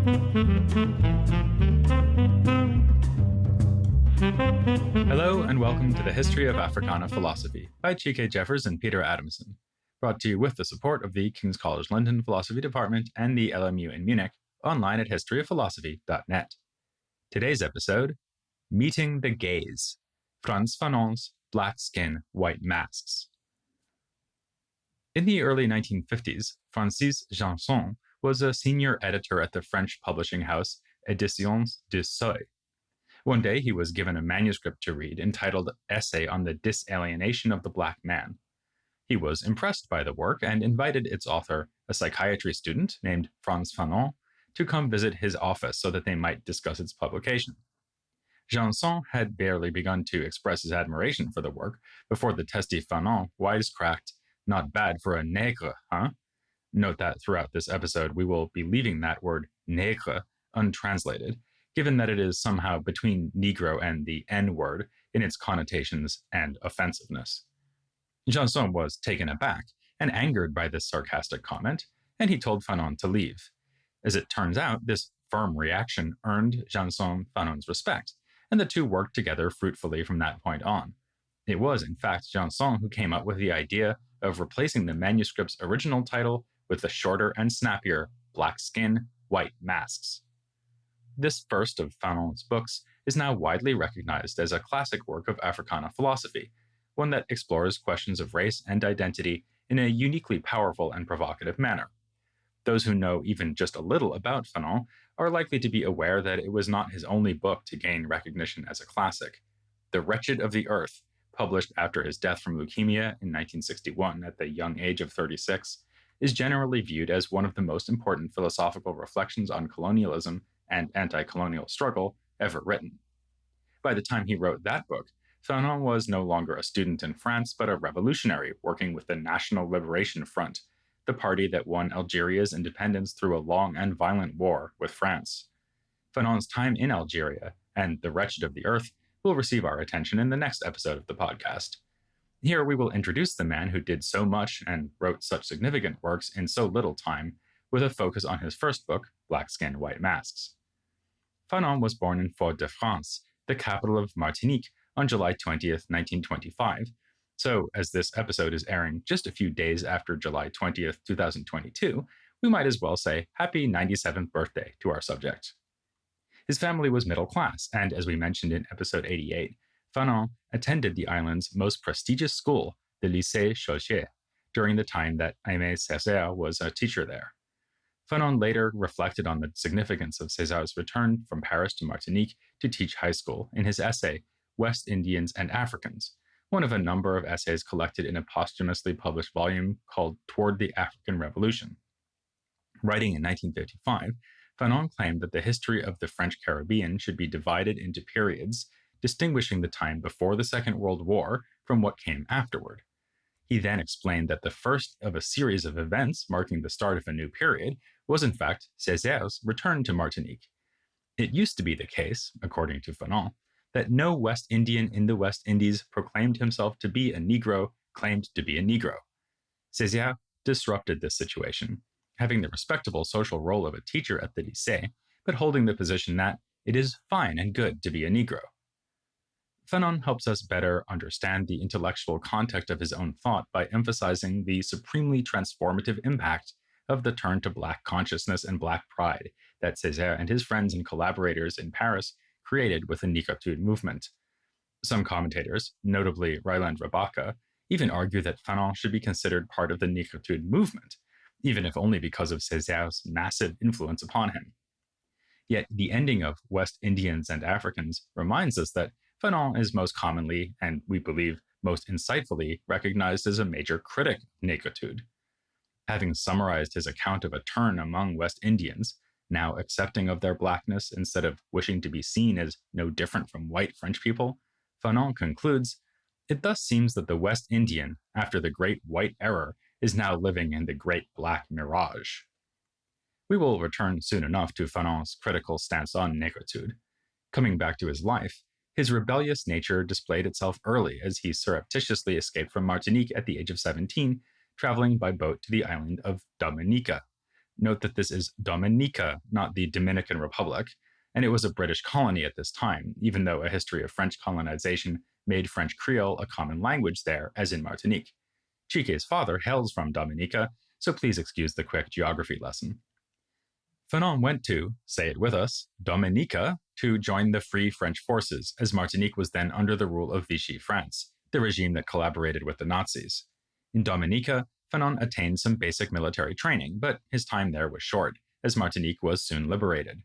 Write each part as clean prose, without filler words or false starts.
Hello and welcome to the History of Africana Philosophy by Chike Jeffers and Peter Adamson, brought to you with the support of the King's College London Philosophy Department and the LMU in Munich, online at historyofphilosophy.net. Today's episode, Meeting the Gaze, Frantz Fanon's Black Skin, White Masks. In the early 1950s, Francis Janson was a senior editor at the French publishing house Éditions du Seuil. One day, he was given a manuscript to read entitled Essay on the Disalienation of the Black Man. He was impressed by the work and invited its author, a psychiatry student named Frantz Fanon, to come visit his office so that they might discuss its publication. Janson had barely begun to express his admiration for the work before the testy Fanon wisecracked, "Not bad for a nègre, huh?" Note that throughout this episode, we will be leaving that word nègre untranslated, given that it is somehow between Negro and the N-word in its connotations and offensiveness. Janson was taken aback and angered by this sarcastic comment, and he told Fanon to leave. As it turns out, this firm reaction earned Janson Fanon's respect, and the two worked together fruitfully from that point on. It was, in fact, Janson who came up with the idea of replacing the manuscript's original title with the shorter and snappier Black Skin, White Masks. This first of Fanon's books is now widely recognized as a classic work of Africana philosophy, one that explores questions of race and identity in a uniquely powerful and provocative manner. Those who know even just a little about Fanon are likely to be aware that it was not his only book to gain recognition as a classic. The Wretched of the Earth, published after his death from leukemia in 1961 at the young age of 36, is generally viewed as one of the most important philosophical reflections on colonialism and anti-colonial struggle ever written. By the time he wrote that book, Fanon was no longer a student in France, but a revolutionary working with the National Liberation Front, the party that won Algeria's independence through a long and violent war with France. Fanon's time in Algeria and The Wretched of the Earth will receive our attention in the next episode of the podcast. Here we will introduce the man who did so much and wrote such significant works in so little time, with a focus on his first book, Black Skin, White Masks. Fanon was born in Fort-de-France, the capital of Martinique, on July 20th, 1925. So, as this episode is airing just a few days after July 20th, 2022, we might as well say happy 97th birthday to our subject. His family was middle class, and as we mentioned in episode 88, Fanon attended the island's most prestigious school, the Lycée Chauchet, during the time that Aimé Césaire was a teacher there. Fanon later reflected on the significance of César's return from Paris to Martinique to teach high school in his essay, West Indians and Africans, one of a number of essays collected in a posthumously published volume called Toward the African Revolution. Writing in 1955, Fanon claimed that the history of the French Caribbean should be divided into periods, distinguishing the time before the Second World War from what came afterward. He then explained that the first of a series of events marking the start of a new period was in fact Césaire's return to Martinique. It used to be the case, according to Fanon, that no West Indian in the West Indies proclaimed himself to be a Negro, claimed to be a Negro. Césaire disrupted this situation, having the respectable social role of a teacher at the lycée, but holding the position that it is fine and good to be a Negro. Fanon helps us better understand the intellectual context of his own thought by emphasizing the supremely transformative impact of the turn to Black consciousness and Black pride that Césaire and his friends and collaborators in Paris created with the Négritude movement. Some commentators, notably Ryland Rabaka, even argue that Fanon should be considered part of the Négritude movement, even if only because of Césaire's massive influence upon him. Yet the ending of West Indians and Africans reminds us that Fanon is most commonly, and we believe most insightfully, recognized as a major critic of Négritude. Having summarized his account of a turn among West Indians, now accepting of their Blackness instead of wishing to be seen as no different from white French people, Fanon concludes, "It thus seems that the West Indian, after the great white error, is now living in the great Black mirage." We will return soon enough to Fanon's critical stance on Négritude. Coming back to his life, his rebellious nature displayed itself early as he surreptitiously escaped from Martinique at the age of 17, traveling by boat to the island of Dominica. Note that this is Dominica, not the Dominican Republic, and it was a British colony at this time, even though a history of French colonization made French Creole a common language there, as in Martinique. Chike's father hails from Dominica, so please excuse the quick geography lesson. Fanon went to, say it with us, Dominica to join the Free French forces, as Martinique was then under the rule of Vichy France, the regime that collaborated with the Nazis. In Dominica, Fanon attained some basic military training, but his time there was short, as Martinique was soon liberated.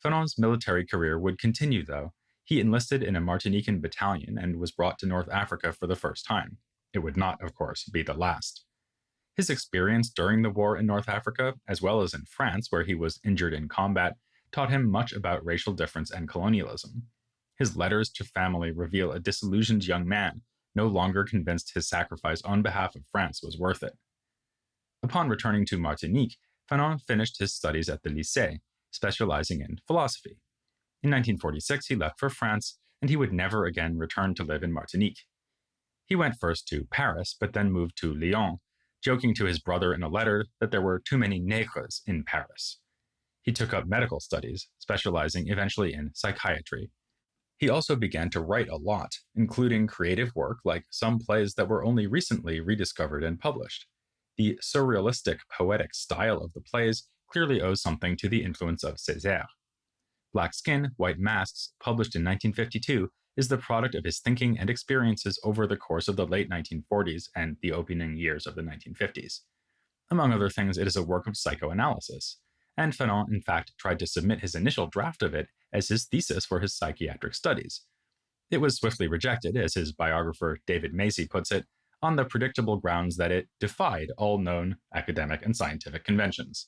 Fanon's military career would continue, though. He enlisted in a Martinican battalion and was brought to North Africa for the first time. It would not, of course, be the last. His experience during the war in North Africa, as well as in France, where he was injured in combat, taught him much about racial difference and colonialism. His letters to family reveal a disillusioned young man, no longer convinced his sacrifice on behalf of France was worth it. Upon returning to Martinique, Fanon finished his studies at the Lycée, specializing in philosophy. In 1946, he left for France, and he would never again return to live in Martinique. He went first to Paris, but then moved to Lyon, joking to his brother in a letter that there were too many nègres in Paris. He took up medical studies, specializing eventually in psychiatry. He also began to write a lot, including creative work like some plays that were only recently rediscovered and published. The surrealistic, poetic style of the plays clearly owes something to the influence of Césaire. Black Skin, White Masks, published in 1952, is the product of his thinking and experiences over the course of the late 1940s and the opening years of the 1950s. Among other things, it is a work of psychoanalysis, and Fanon in fact tried to submit his initial draft of it as his thesis for his psychiatric studies. It was swiftly rejected, as his biographer David Macy puts it, on the predictable grounds that it defied all known academic and scientific conventions.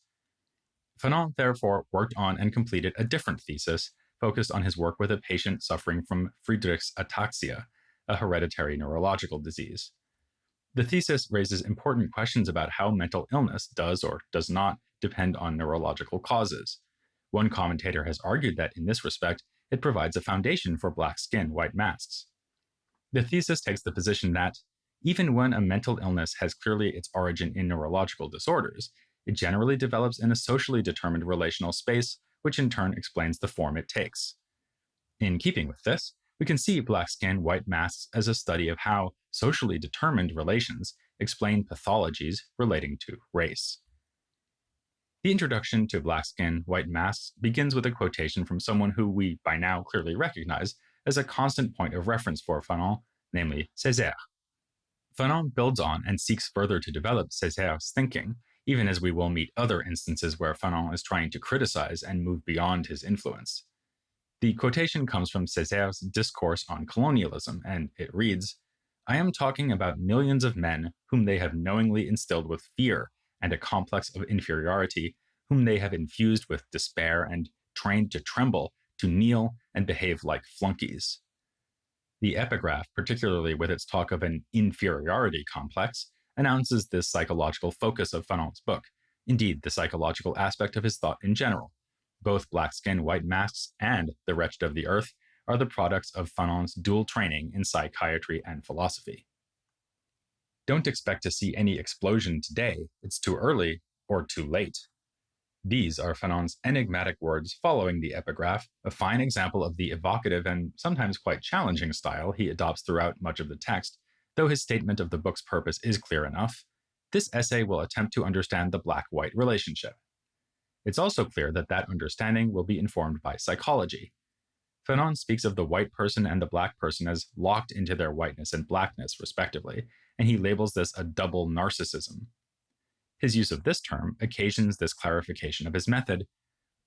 Fanon therefore worked on and completed a different thesis focused on his work with a patient suffering from Friedreich's ataxia, a hereditary neurological disease. The thesis raises important questions about how mental illness does or does not depend on neurological causes. One commentator has argued that in this respect, it provides a foundation for Black Skin, White Masks. The thesis takes the position that, even when a mental illness has clearly its origin in neurological disorders, it generally develops in a socially determined relational space, which in turn explains the form it takes. In keeping with this, we can see Black Skin, White Masks as a study of how socially determined relations explain pathologies relating to race. The introduction to Black Skin, White Masks begins with a quotation from someone who we by now clearly recognize as a constant point of reference for Fanon, namely Césaire. Fanon builds on and seeks further to develop Césaire's thinking, even as we will meet other instances where Fanon is trying to criticize and move beyond his influence. The quotation comes from Césaire's discourse on colonialism, and it reads, "I am talking about millions of men whom they have knowingly instilled with fear and a complex of inferiority, whom they have infused with despair and trained to tremble, to kneel, and behave like flunkies." The epigraph, particularly with its talk of an inferiority complex, announces this psychological focus of Fanon's book, indeed the psychological aspect of his thought in general. Both Black Skin, White Masks and The Wretched of the Earth are the products of Fanon's dual training in psychiatry and philosophy. Don't expect to see any explosion today. It's too early or too late. These are Fanon's enigmatic words following the epigraph, a fine example of the evocative and sometimes quite challenging style he adopts throughout much of the text, though his statement of the book's purpose is clear enough. This essay will attempt to understand the black-white relationship. It's also clear that that understanding will be informed by psychology. Fanon speaks of the white person and the black person as locked into their whiteness and blackness, respectively, and he labels this a double narcissism. His use of this term occasions this clarification of his method.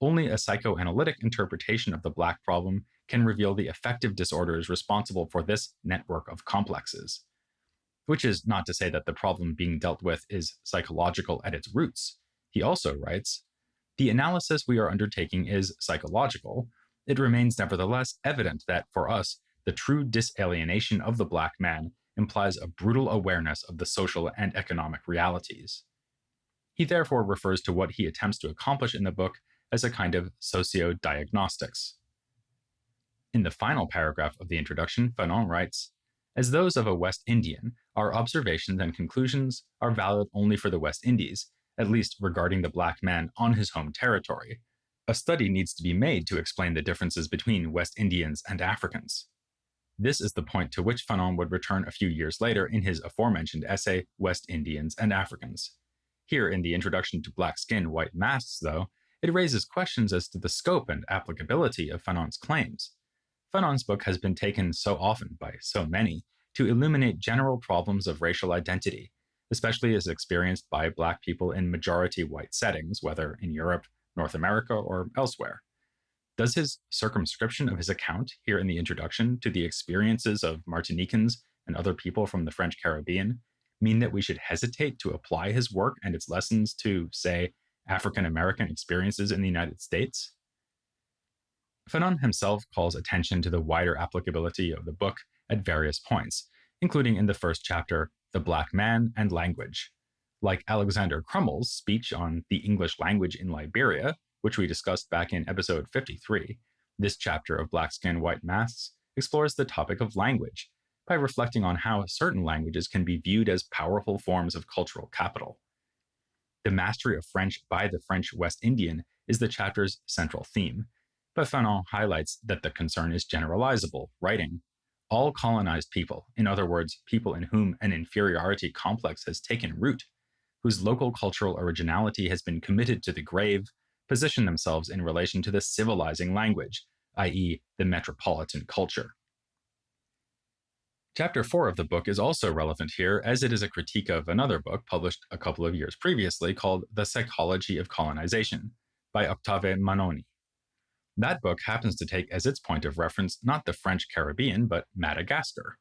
Only a psychoanalytic interpretation of the black problem can reveal the affective disorders responsible for this network of complexes. Which is not to say that the problem being dealt with is psychological at its roots. He also writes, "The analysis we are undertaking is psychological. It remains nevertheless evident that, for us, the true disalienation of the black man implies a brutal awareness of the social and economic realities." He therefore refers to what he attempts to accomplish in the book as a kind of socio-diagnostics. In the final paragraph of the introduction, Fanon writes, "As those of a West Indian, our observations and conclusions are valid only for the West Indies, at least regarding the black man on his home territory. A study needs to be made to explain the differences between West Indians and Africans. This is the point to which Fanon would return a few years later in his aforementioned essay, West Indians and Africans. Here in the introduction to Black Skin, White Masks, though, it raises questions as to the scope and applicability of Fanon's claims. Fanon's book has been taken so often by so many to illuminate general problems of racial identity, especially as experienced by Black people in majority white settings, whether in Europe, North America, or elsewhere. Does his circumscription of his account here in the introduction to the experiences of Martinicans and other people from the French Caribbean mean that we should hesitate to apply his work and its lessons to, say, African American experiences in the United States? Fanon himself calls attention to the wider applicability of the book at various points, including in the first chapter, The Black Man and Language. Like Alexander Crummell's speech on the English language in Liberia, which we discussed back in episode 53, this chapter of Black Skin, White Masks explores the topic of language by reflecting on how certain languages can be viewed as powerful forms of cultural capital. The mastery of French by the French West Indian is the chapter's central theme, but Fanon highlights that the concern is generalizable, writing, "All colonized people, in other words, people in whom an inferiority complex has taken root, whose local cultural originality has been committed to the grave, position themselves in relation to the civilizing language, i.e., the metropolitan culture." Chapter 4 of the book is also relevant here, as it is a critique of another book published a couple of years previously called The Psychology of Colonization by Octave Manoni. That book happens to take as its point of reference not the French Caribbean, but Madagascar.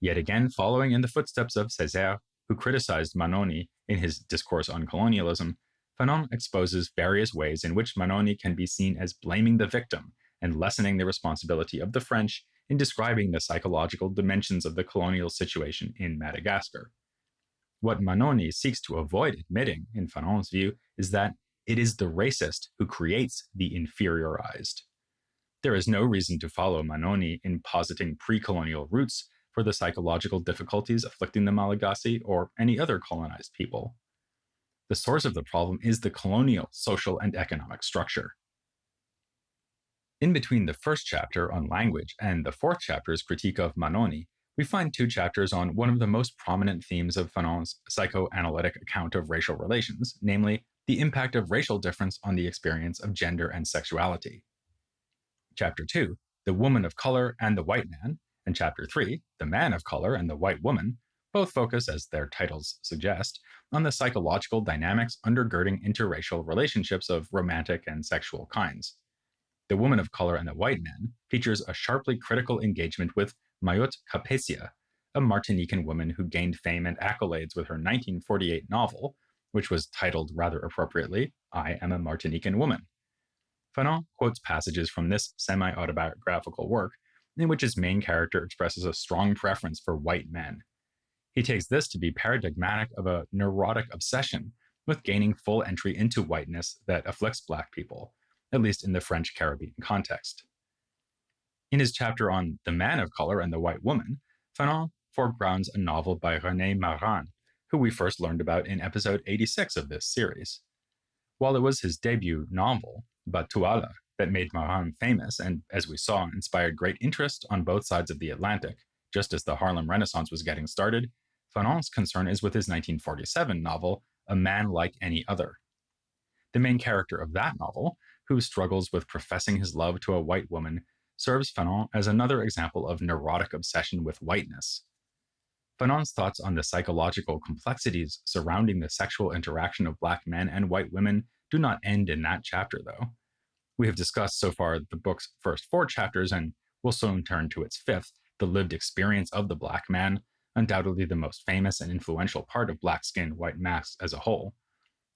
Yet again, following in the footsteps of Césaire, who criticized Manoni in his Discourse on Colonialism, Fanon exposes various ways in which Manoni can be seen as blaming the victim and lessening the responsibility of the French in describing the psychological dimensions of the colonial situation in Madagascar. What Manoni seeks to avoid admitting, in Fanon's view, is that it is the racist who creates the inferiorized. There is no reason to follow Manoni in positing pre-colonial roots for the psychological difficulties afflicting the Malagasy or any other colonized people. The source of the problem is the colonial social and economic structure. In between the first chapter on language and the fourth chapter's critique of Manoni, we find two chapters on one of the most prominent themes of Fanon's psychoanalytic account of racial relations, namely the impact of racial difference on the experience of gender and sexuality. Chapter 2, The Woman of Color and the White Man, and Chapter 3, The Man of Color and the White Woman, both focus, as their titles suggest, on the psychological dynamics undergirding interracial relationships of romantic and sexual kinds. The Woman of Color and the White Man features a sharply critical engagement with Mayut Capecia, a Martinican woman who gained fame and accolades with her 1948 novel, which was titled rather appropriately, I Am a Martinican Woman. Fanon quotes passages from this semi-autobiographical work in which his main character expresses a strong preference for white men. He takes this to be paradigmatic of a neurotic obsession with gaining full entry into whiteness that afflicts Black people, at least in the French Caribbean context. In his chapter on The Man of Color and the White Woman, Fanon foregrounds a novel by René Maran, who we first learned about in episode 86 of this series. While it was his debut novel, Batuala, that made Maran famous and, as we saw, inspired great interest on both sides of the Atlantic, just as the Harlem Renaissance was getting started, Fanon's concern is with his 1947 novel, A Man Like Any Other. The main character of that novel, who struggles with professing his love to a white woman, serves Fanon as another example of neurotic obsession with whiteness. Fanon's thoughts on the psychological complexities surrounding the sexual interaction of Black men and white women do not end in that chapter, though. We have discussed so far the book's first 4 chapters, and will soon turn to its 5th, the lived experience of the Black man, undoubtedly the most famous and influential part of Black Skin, White Masks as a whole.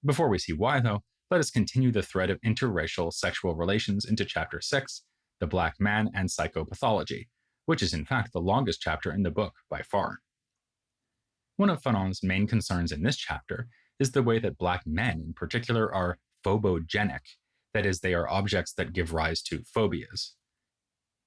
Before we see why, though, let us continue the thread of interracial sexual relations into Chapter 6, The Black Man and Psychopathology, which is in fact the longest chapter in the book by far. One of Fanon's main concerns in this chapter is the way that Black men in particular are phobogenic, that is, they are objects that give rise to phobias.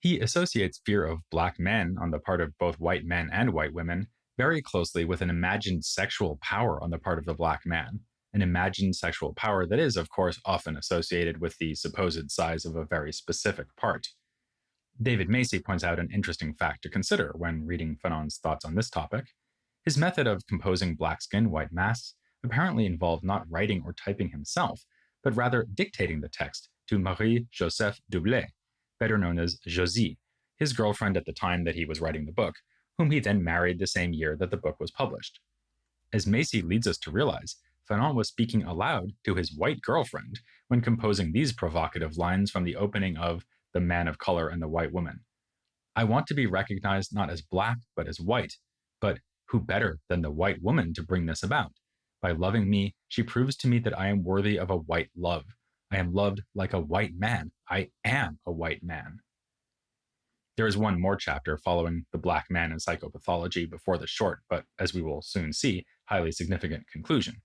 He associates fear of Black men on the part of both white men and white women very closely with an imagined sexual power on the part of the Black man, an imagined sexual power that is, of course, often associated with the supposed size of a very specific part. David Macy points out an interesting fact to consider when reading Fanon's thoughts on this topic. His method of composing black skin, white masks apparently involved not writing or typing himself, but rather dictating the text to Marie-Joseph Doublet, better known as Josie, his girlfriend at the time that he was writing the book, whom he then married the same year that the book was published. As Macy leads us to realize, Fanon was speaking aloud to his white girlfriend when composing these provocative lines from the opening of The Man of Color and the White Woman. I want to be recognized not as black, but as white. But who better than the white woman to bring this about? By loving me, she proves to me that I am worthy of a white love. I am loved like a white man. I am a white man. There is one more chapter following the black man in psychopathology before the short, but as we will soon see, highly significant conclusion.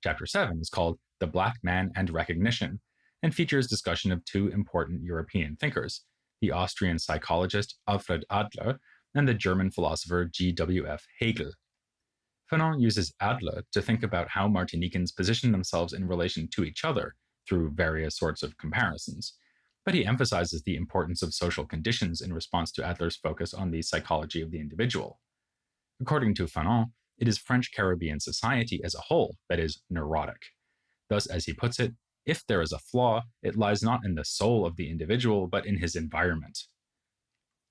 Chapter 7 is called The Black Man and Recognition, and features discussion of two important European thinkers, the Austrian psychologist Alfred Adler and the German philosopher G.W.F. Hegel. Fanon uses Adler to think about how Martinicans position themselves in relation to each other through various sorts of comparisons, but he emphasizes the importance of social conditions in response to Adler's focus on the psychology of the individual. According to Fanon, it is French Caribbean society as a whole that is neurotic. Thus, as he puts it, if there is a flaw, it lies not in the soul of the individual, but in his environment.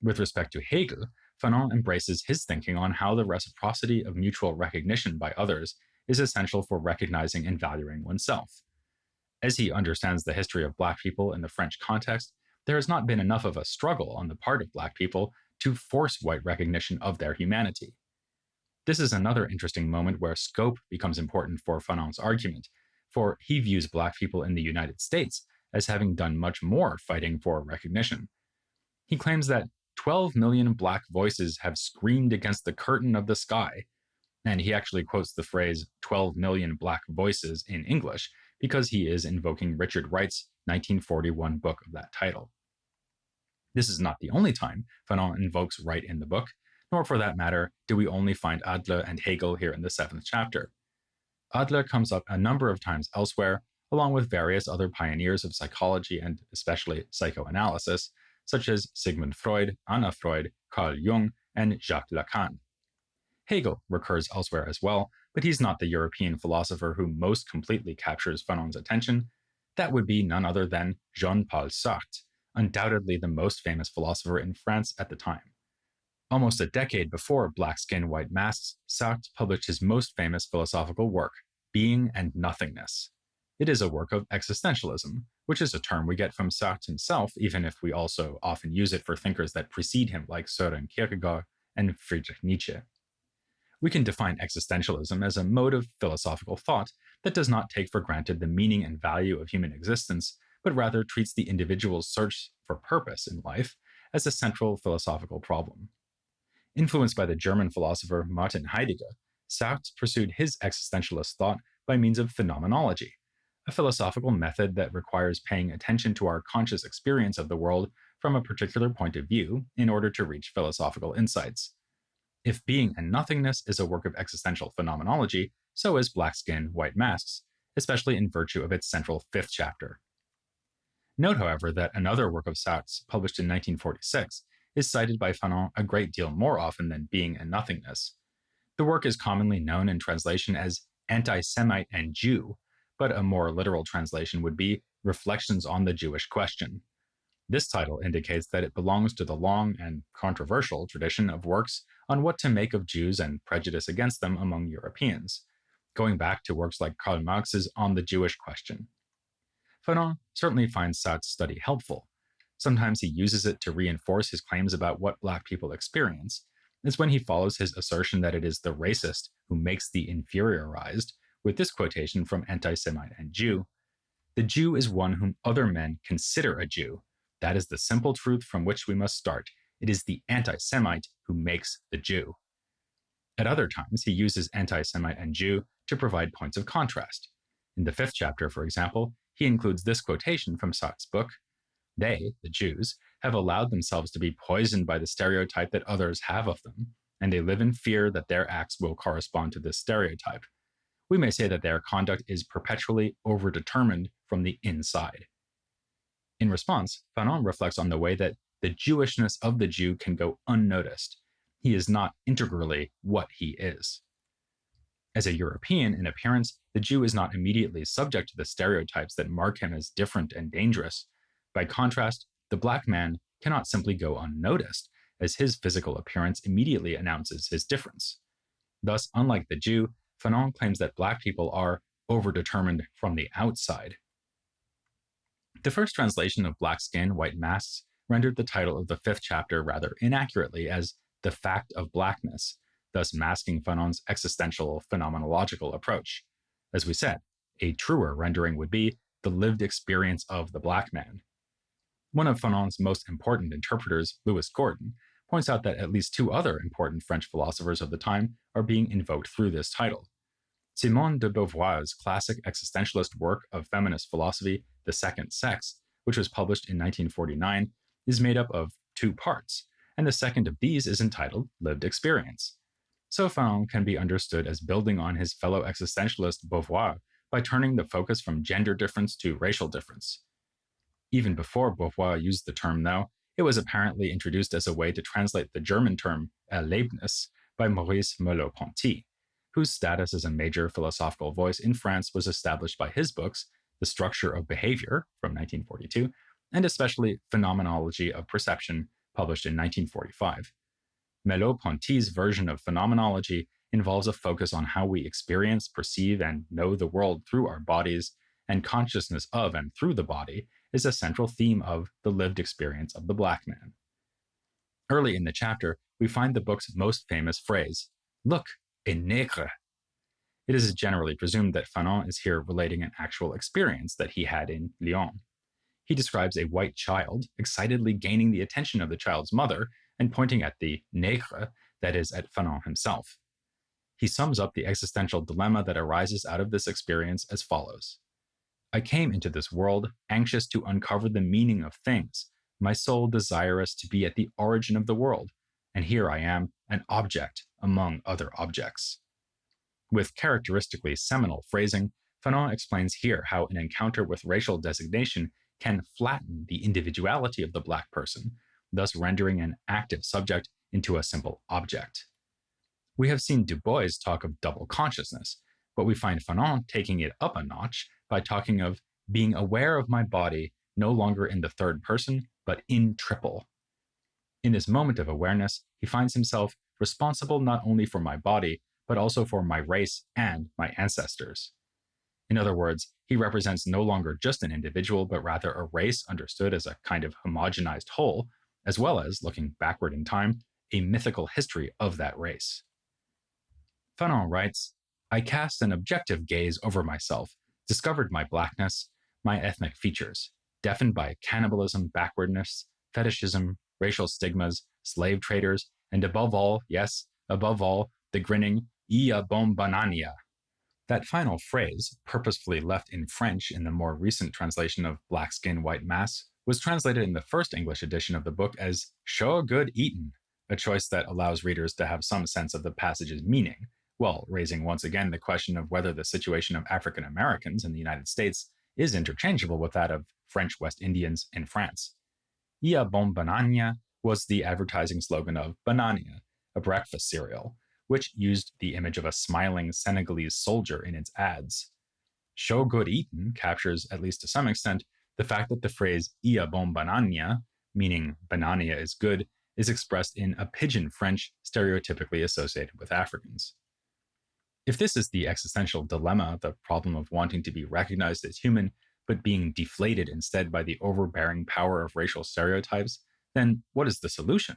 With respect to Hegel, Fanon embraces his thinking on how the reciprocity of mutual recognition by others is essential for recognizing and valuing oneself. As he understands the history of Black people in the French context, there has not been enough of a struggle on the part of Black people to force white recognition of their humanity. This is another interesting moment where scope becomes important for Fanon's argument, for he views Black people in the United States as having done much more fighting for recognition. He claims that 12 million Black voices have screamed against the curtain of the sky, and he actually quotes the phrase 12 million Black voices in English because he is invoking Richard Wright's 1941 book of that title. This is not the only time Fanon invokes Wright in the book, nor for that matter do we only find Adler and Hegel here in the 7th chapter. Adler comes up a number of times elsewhere, along with various other pioneers of psychology and especially psychoanalysis, such as Sigmund Freud, Anna Freud, Carl Jung, and Jacques Lacan. Hegel recurs elsewhere as well, but he's not the European philosopher who most completely captures Fanon's attention. That would be none other than Jean-Paul Sartre, undoubtedly the most famous philosopher in France at the time. Almost a decade before Black Skin, White Masks, Sartre published his most famous philosophical work, Being and Nothingness. It is a work of existentialism, which is a term we get from Sartre himself, even if we also often use it for thinkers that precede him like Søren Kierkegaard and Friedrich Nietzsche. We can define existentialism as a mode of philosophical thought that does not take for granted the meaning and value of human existence, but rather treats the individual's search for purpose in life as a central philosophical problem. Influenced by the German philosopher Martin Heidegger, Sartre pursued his existentialist thought by means of phenomenology, a philosophical method that requires paying attention to our conscious experience of the world from a particular point of view in order to reach philosophical insights. If Being and Nothingness is a work of existential phenomenology, so is Black Skin, White Masks, especially in virtue of its central 5th chapter. Note, however, that another work of Sartre's, published in 1946, is cited by Fanon a great deal more often than Being and Nothingness. The work is commonly known in translation as Anti-Semite and Jew, but a more literal translation would be Reflections on the Jewish Question. This title indicates that it belongs to the long and controversial tradition of works on what to make of Jews and prejudice against them among Europeans, going back to works like Karl Marx's On the Jewish Question. Fanon certainly finds Sartre's study helpful. Sometimes he uses it to reinforce his claims about what Black people experience. It's when he follows his assertion that it is the racist who makes the inferiorized, with this quotation from Anti-Semite and Jew. The Jew is one whom other men consider a Jew. That is the simple truth from which we must start. It is the anti-Semite who makes the Jew. At other times, he uses anti-Semite and Jew to provide points of contrast. In the 5th chapter, for example, he includes this quotation from Sartre's book: They, the Jews, have allowed themselves to be poisoned by the stereotype that others have of them, and they live in fear that their acts will correspond to this stereotype. we may say that their conduct is perpetually overdetermined from the inside. In response, Fanon reflects on the way that the Jewishness of the Jew can go unnoticed. He is not integrally what he is. As a European in appearance, the Jew is not immediately subject to the stereotypes that mark him as different and dangerous. By contrast, the black man cannot simply go unnoticed, as his physical appearance immediately announces his difference. Thus, unlike the Jew, Fanon claims that black people are overdetermined from the outside. The first translation of Black Skin, White Masks rendered the title of the 5th chapter rather inaccurately as The Fact of Blackness, thus masking Fanon's existential phenomenological approach. As we said, a truer rendering would be The Lived Experience of the Black Man. One of Fanon's most important interpreters, Louis Gordon, points out that at least 2 other important French philosophers of the time are being invoked through this title. Simone de Beauvoir's classic existentialist work of feminist philosophy, The Second Sex, which was published in 1949, is made up of 2 parts, and the second of these is entitled Lived Experience. So Fanon can be understood as building on his fellow existentialist Beauvoir by turning the focus from gender difference to racial difference. Even before Beauvoir used the term, though, it was apparently introduced as a way to translate the German term Erlebnis by Maurice Merleau-Ponty, whose status as a major philosophical voice in France was established by his books, The Structure of Behavior from 1942, and especially Phenomenology of Perception, published in 1945. Merleau-Ponty's version of phenomenology involves a focus on how we experience, perceive, and know the world through our bodies, and consciousness of and through the body is a central theme of the lived experience of the black man. Early in the chapter, we find the book's most famous phrase, "Look, a nègre." It is generally presumed that Fanon is here relating an actual experience that he had in Lyon. He describes a white child excitedly gaining the attention of the child's mother and pointing at the nègre, that is, at Fanon himself. He sums up the existential dilemma that arises out of this experience as follows. I came into this world anxious to uncover the meaning of things, my soul desirous to be at the origin of the world, and here I am, an object among other objects. With characteristically seminal phrasing, Fanon explains here how an encounter with racial designation can flatten the individuality of the black person, thus rendering an active subject into a simple object. We have seen Du Bois talk of double consciousness, but we find Fanon taking it up a notch by talking of being aware of my body no longer in the third person, but in triple. In this moment of awareness, he finds himself responsible not only for my body, but also for my race and my ancestors. In other words, he represents no longer just an individual, but rather a race understood as a kind of homogenized whole, as well as, looking backward in time, a mythical history of that race. Fanon writes, I cast an objective gaze over myself, discovered my blackness, my ethnic features, deafened by cannibalism, backwardness, fetishism, racial stigmas, slave traders, and above all, yes, above all, the grinning Ia bombanania. That final phrase, purposefully left in French in the more recent translation of Black Skin, White Mass, was translated in the first English edition of the book as "show good eatin'," a choice that allows readers to have some sense of the passage's meaning, while raising once again the question of whether the situation of African Americans in the United States is interchangeable with that of French West Indians in France. Ia bon banania was the advertising slogan of Banania, a breakfast cereal, which used the image of a smiling Senegalese soldier in its ads. Show good eatin' captures, at least to some extent, the fact that the phrase Ia bon banania, meaning banania is good, is expressed in a pidgin French stereotypically associated with Africans. If this is the existential dilemma, the problem of wanting to be recognized as human, but being deflated instead by the overbearing power of racial stereotypes, then what is the solution?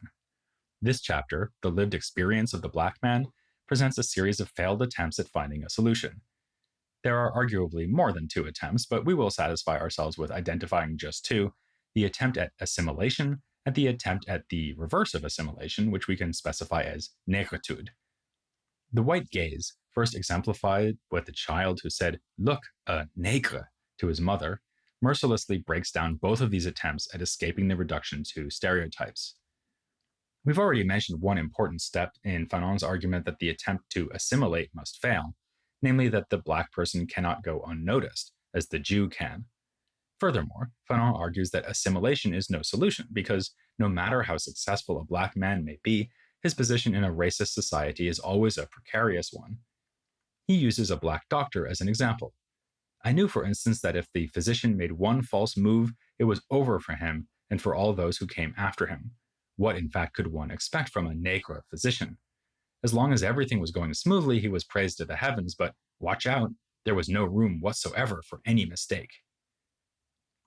This chapter, The Lived Experience of the Black Man, presents a series of failed attempts at finding a solution. There are arguably more than 2 attempts, but we will satisfy ourselves with identifying just 2, the attempt at assimilation and the attempt at the reverse of assimilation, which we can specify as negritude. The white gaze, first exemplified with the child who said, "Look, a nègre," to his mother, mercilessly breaks down both of these attempts at escaping the reduction to stereotypes. We've already mentioned one important step in Fanon's argument that the attempt to assimilate must fail, namely that the black person cannot go unnoticed, as the Jew can. Furthermore, Fanon argues that assimilation is no solution because no matter how successful a black man may be, his position in a racist society is always a precarious one. He uses a black doctor as an example. I knew, for instance, that if the physician made one false move, it was over for him and for all those who came after him. What, in fact, could one expect from a Negre physician? As long as everything was going smoothly, he was praised to the heavens, but watch out, there was no room whatsoever for any mistake.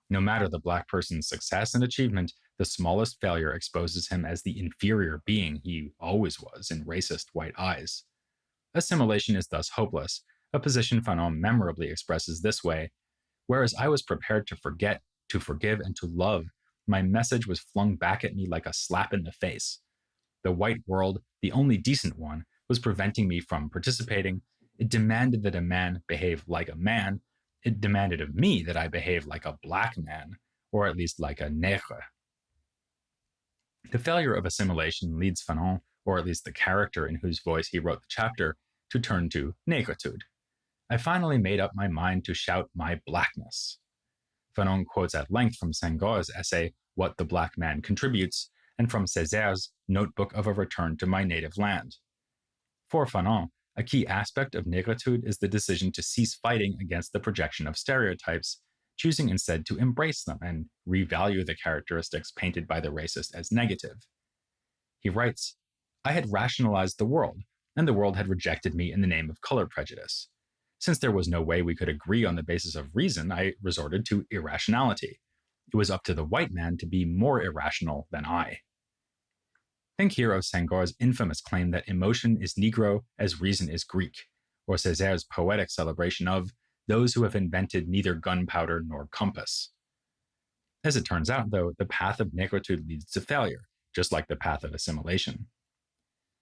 No matter the black person's success and achievement, the smallest failure exposes him as the inferior being he always was in racist white eyes. Assimilation is thus hopeless, a position Fanon memorably expresses this way: whereas I was prepared to forget, to forgive, and to love, my message was flung back at me like a slap in the face. The white world, the only decent one, was preventing me from participating. It demanded that a man behave like a man. It demanded of me that I behave like a black man, or at least like a nègre. The failure of assimilation leads Fanon, or at least the character in whose voice he wrote the chapter, to turn to negritude. I finally made up my mind to shout my blackness. Fanon quotes at length from Senghor's essay, What the Black Man Contributes, and from Césaire's Notebook of a Return to My Native Land. For Fanon, a key aspect of negritude is the decision to cease fighting against the projection of stereotypes, choosing instead to embrace them and revalue the characteristics painted by the racist as negative. He writes, I had rationalized the world, and the world had rejected me in the name of color prejudice. Since there was no way we could agree on the basis of reason, I resorted to irrationality. It was up to the white man to be more irrational than I. Think here of Senghor's infamous claim that emotion is Negro as reason is Greek, or Césaire's poetic celebration of those who have invented neither gunpowder nor compass. As it turns out, though, the path of negritude leads to failure, just like the path of assimilation.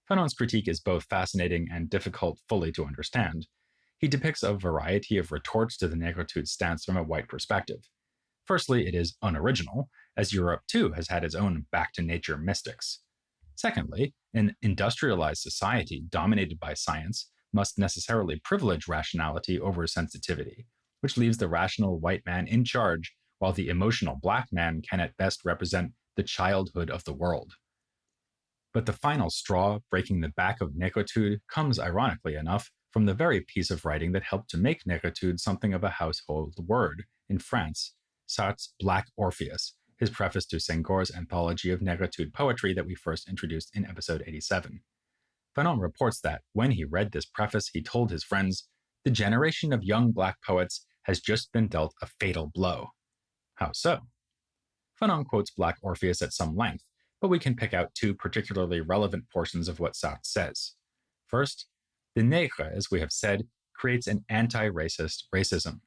Fanon's critique is both fascinating and difficult fully to understand. He depicts a variety of retorts to the negritude stance from a white perspective. Firstly, it is unoriginal, as Europe too has had its own back-to-nature mystics. Secondly, an industrialized society dominated by science must necessarily privilege rationality over sensitivity, which leaves the rational white man in charge, while the emotional black man can at best represent the childhood of the world. But the final straw breaking the back of negritude comes, ironically enough, from the very piece of writing that helped to make negritude something of a household word in France, Sartre's Black Orpheus, his preface to Senghor's anthology of negritude poetry that we first introduced in episode 87. Fanon reports that, when he read this preface, he told his friends, the generation of young black poets has just been dealt a fatal blow. How so? Fanon quotes Black Orpheus at some length, but we can pick out two particularly relevant portions of what Sartre says. First, the nègre, as we have said, creates an anti-racist racism.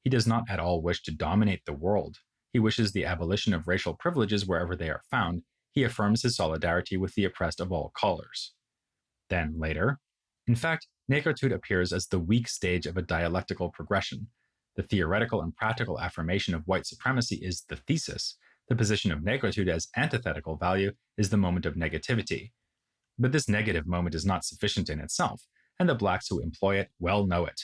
He does not at all wish to dominate the world. He wishes the abolition of racial privileges wherever they are found. He affirms his solidarity with the oppressed of all colors. Then, later, in fact, negritude appears as the weak stage of a dialectical progression. The theoretical and practical affirmation of white supremacy is the thesis. The position of negritude as antithetical value is the moment of negativity. But this negative moment is not sufficient in itself, and the blacks who employ it well know it.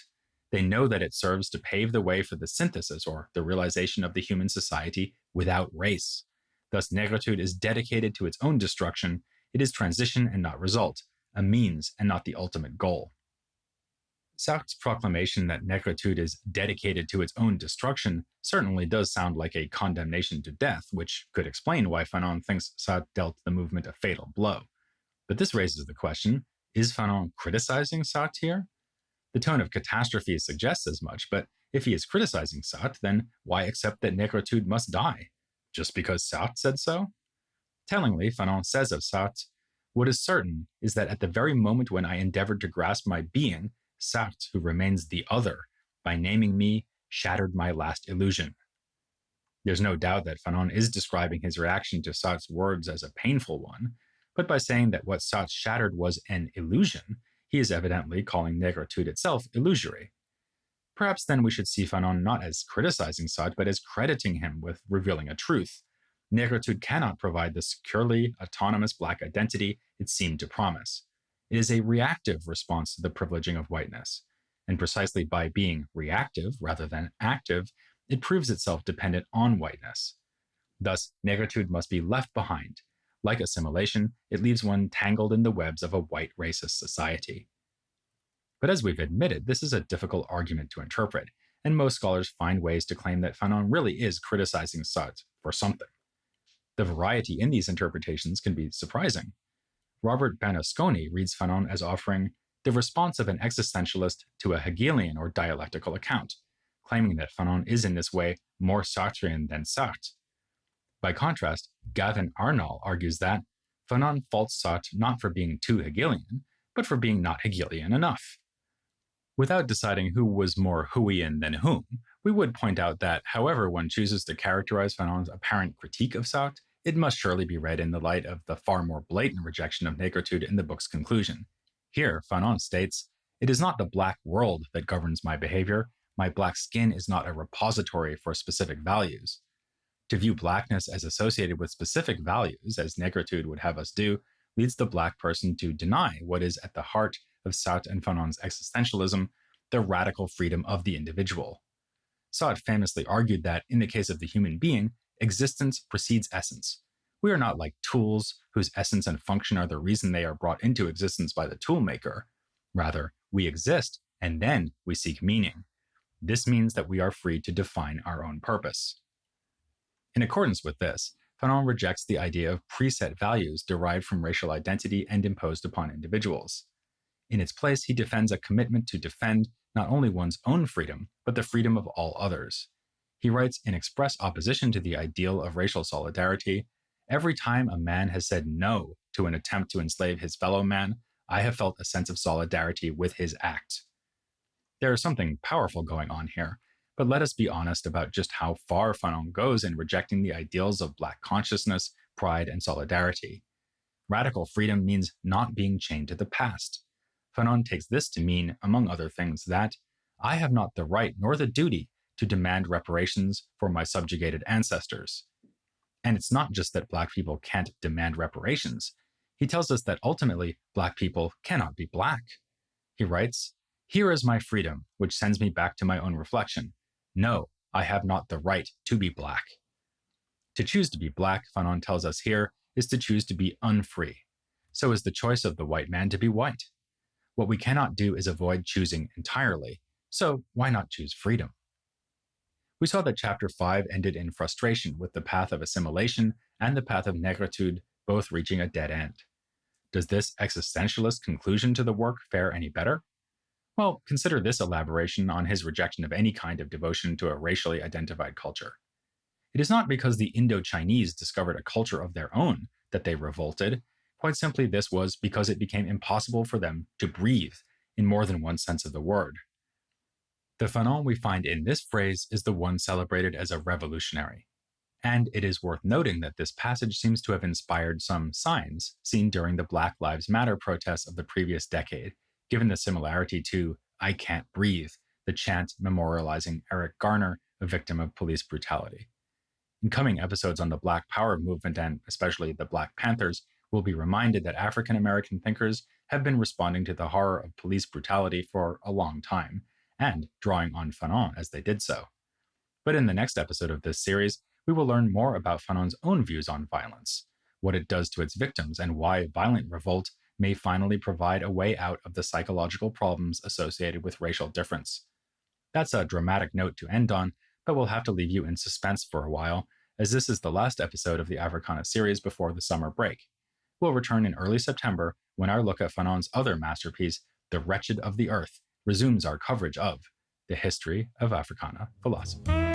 They know that it serves to pave the way for the synthesis or the realization of the human society without race. Thus, negritude is dedicated to its own destruction. It is transition and not result, a means and not the ultimate goal. Sartre's proclamation that negritude is dedicated to its own destruction certainly does sound like a condemnation to death, which could explain why Fanon thinks Sartre dealt the movement a fatal blow. But this raises the question, is Fanon criticizing Sartre here? The tone of catastrophe suggests as much, but if he is criticizing Sartre, then why accept that negritude must die? Just because Sartre said so? Tellingly, Fanon says of Sartre, what is certain is that at the very moment when I endeavored to grasp my being, Sartre, who remains the other, by naming me, shattered my last illusion. There's no doubt that Fanon is describing his reaction to Sartre's words as a painful one, but by saying that what Sartre shattered was an illusion, he is evidently calling negritude itself illusory. Perhaps then we should see Fanon not as criticizing Sartre, but as crediting him with revealing a truth. Negritude cannot provide the securely autonomous black identity it seemed to promise. It is a reactive response to the privileging of whiteness. and precisely by being reactive rather than active, it proves itself dependent on whiteness. Thus, negritude must be left behind. Like assimilation, it leaves one tangled in the webs of a white racist society. But as we've admitted, this is a difficult argument to interpret, and most scholars find ways to claim that Fanon really is criticizing Sartre for something. The variety in these interpretations can be surprising. Robert Bernasconi reads Fanon as offering the response of an existentialist to a Hegelian or dialectical account, claiming that Fanon is in this way more Sartrean than Sartre. By contrast, Gavin Arnall argues that Fanon faults Sartre not for being too Hegelian, but for being not Hegelian enough. Without deciding who was more Whoian than whom, we would point out that however one chooses to characterize Fanon's apparent critique of Sartre, it must surely be read in the light of the far more blatant rejection of negritude in the book's conclusion. Here, Fanon states, "It is not the black world that governs my behavior. My black skin is not a repository for specific values." To view blackness as associated with specific values, as negritude would have us do, leads the black person to deny what is at the heart of Sartre and Fanon's existentialism, the radical freedom of the individual. Sartre famously argued that, in the case of the human being, existence precedes essence. We are not like tools whose essence and function are the reason they are brought into existence by the toolmaker. Rather, we exist, and then we seek meaning. This means that we are free to define our own purpose. In accordance with this, Fanon rejects the idea of preset values derived from racial identity and imposed upon individuals. In its place, he defends a commitment to defend not only one's own freedom, but the freedom of all others. He writes in express opposition to the ideal of racial solidarity, "Every time a man has said no to an attempt to enslave his fellow man, I have felt a sense of solidarity with his act." There is something powerful going on here, but let us be honest about just how far Fanon goes in rejecting the ideals of Black consciousness, pride, and solidarity. Radical freedom means not being chained to the past. Fanon takes this to mean, among other things, that I have not the right nor the duty to demand reparations for my subjugated ancestors. And it's not just that Black people can't demand reparations. He tells us that ultimately Black people cannot be Black. He writes, "Here is my freedom, which sends me back to my own reflection. No, I have not the right to be Black." To choose to be Black, Fanon tells us here, is to choose to be unfree. So is the choice of the white man to be white. What we cannot do is avoid choosing entirely. So why not choose freedom? We saw that Chapter 5 ended in frustration, with the path of assimilation and the path of negritude both reaching a dead end. Does this existentialist conclusion to the work fare any better? Well, consider this elaboration on his rejection of any kind of devotion to a racially identified culture. It is not because the Indo-Chinese discovered a culture of their own that they revolted. Quite simply, this was because it became impossible for them to breathe in more than one sense of the word. The Fanon we find in this phrase is the one celebrated as a revolutionary. And it is worth noting that this passage seems to have inspired some signs seen during the Black Lives Matter protests of the previous decade, given the similarity to "I Can't Breathe," the chant memorializing Eric Garner, a victim of police brutality. In coming episodes on the Black Power movement, and especially the Black Panthers, we'll be reminded that African American thinkers have been responding to the horror of police brutality for a long time, and drawing on Fanon as they did so. But in the next episode of this series, we will learn more about Fanon's own views on violence, what it does to its victims, and why violent revolt may finally provide a way out of the psychological problems associated with racial difference. That's a dramatic note to end on, but we'll have to leave you in suspense for a while, as this is the last episode of the Africana series before the summer break. We'll return in early September when our look at Fanon's other masterpiece, The Wretched of the Earth, resumes our coverage of the history of Africana philosophy.